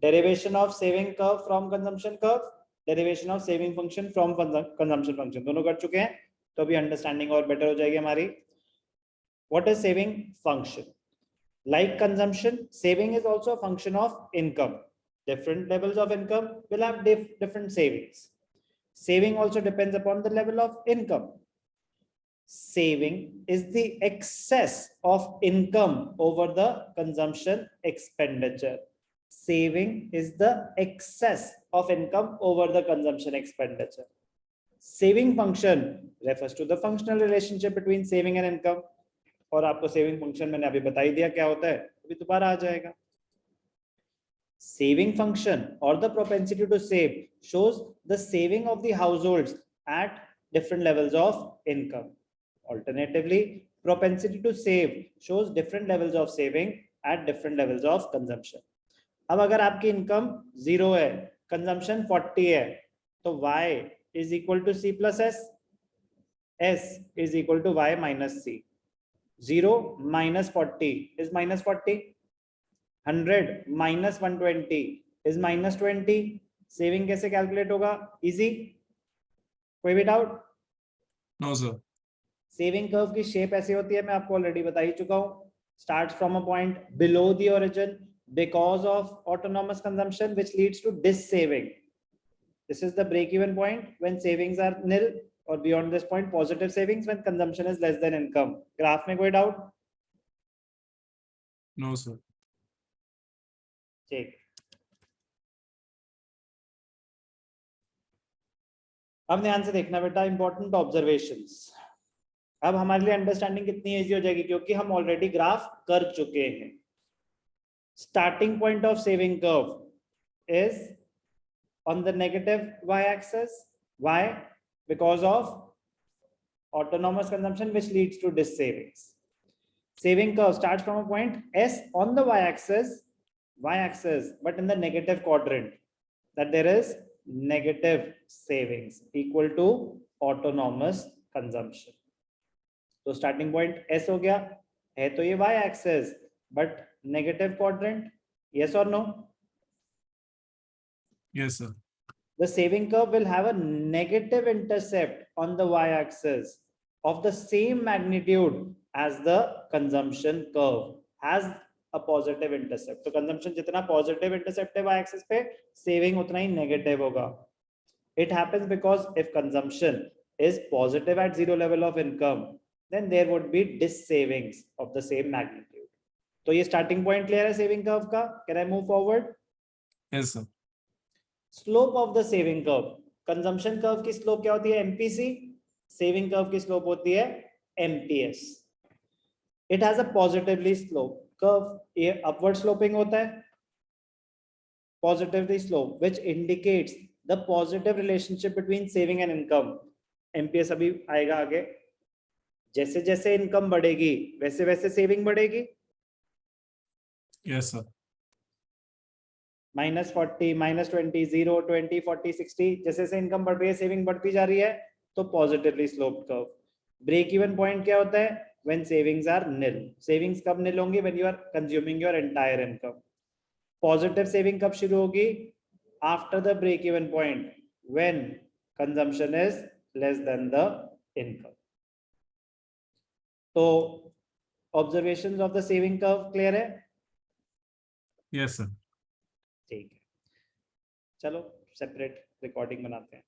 Derivation of saving curve from consumption curve, derivation of saving function from consumption function, दोनों कर चुके हैं, तो अभी अंडरस्टैंडिंग और बेटर हो जाएगी हमारी. What is saving function? Like consumption, saving is also a function of income. Different levels of income will have different savings. Saving also depends upon the level of income. Saving is the excess of income over the consumption expenditure. Saving is the excess of income over the consumption expenditure. Saving function refers to the functional relationship between saving and income. और आपको saving function मैंने अभी बता ही दिया क्या होता है, अभी दोबारा आ जाएगा. सेविंग फंक्शन और the propensity to save shows the saving of the households at different levels of income. Alternatively, propensity to save shows different levels of saving at different levels of consumption. अब अगर आपकी income 0 है, consumption 40 है, तो y is equal to c plus s, s is equal to y minus c. 0 minus 40 is minus 40. 100 minus 120 is minus 20. Saving कैसे calculate होगा? Easy. कोई भी doubt? No sir. Saving curve की शेप ऐसी होती है, मैं आपको ऑलरेडी बता ही चुका हूं. Starts from a point below the origin because of autonomous consumption which leads to dissaving. This is the break even point when savings are nil, or beyond this point positive savings when consumption is less than income. Graph में कोई doubt? No sir. ठीक. अब ध्यान से देखना बेटा, important observations. अब हमारे लिए अंडरस्टैंडिंग कितनी इजी हो जाएगी क्योंकि हम ऑलरेडी ग्राफ कर चुके हैं. Starting point of saving curve is on the negative y axis. Why? Because of autonomous consumption which leads to dis savings. Saving curve starts from a point S on the y-axis, but in the negative quadrant, that there is negative savings equal to autonomous consumption. So starting point S हो गया है, तो ये y-axis but negative quadrant. Yes or no? Yes sir. The saving curve will have a negative intercept on the y-axis of the same magnitude as the consumption curve has a positive intercept. तो consumption जितना positive intercept है y-axis पे, saving उतना ही negative होगा. It happens because if consumption is positive at 0 level of income, then there would be dis savings of the same magnitude. तो ये starting point clear है saving curve का? Can I move forward? Yes sir. Slope of the saving curve. Consumption curve की slope क्या होती है? MPC. Saving curve की slope होती है MPS. It has a positively slope curve. ये अपवर्ड स्लोपिंग होता है. Positively slope which indicates the positive relationship between saving and income. MPS अभी आएगा आगे. जैसे जैसे इनकम बढ़ेगी वैसे वैसे सेविंग बढ़ेगी. Yes sir. -40, -20, 0, 20, 40, 60, जैसे जैसे इनकम बढ़ रही है सेविंग बढ़ती जा रही है, तो positively slope curve. Break even point क्या होता है? When savings are nil. Savings कब निल होंगी? When you are consuming your entire income. Positive saving कब शुरू होगी? After the break even point when consumption is less than the income. तो observations of the saving curve clear है? Yes sir. ठीक है, चलो सेपरेट रिकॉर्डिंग बनाते हैं.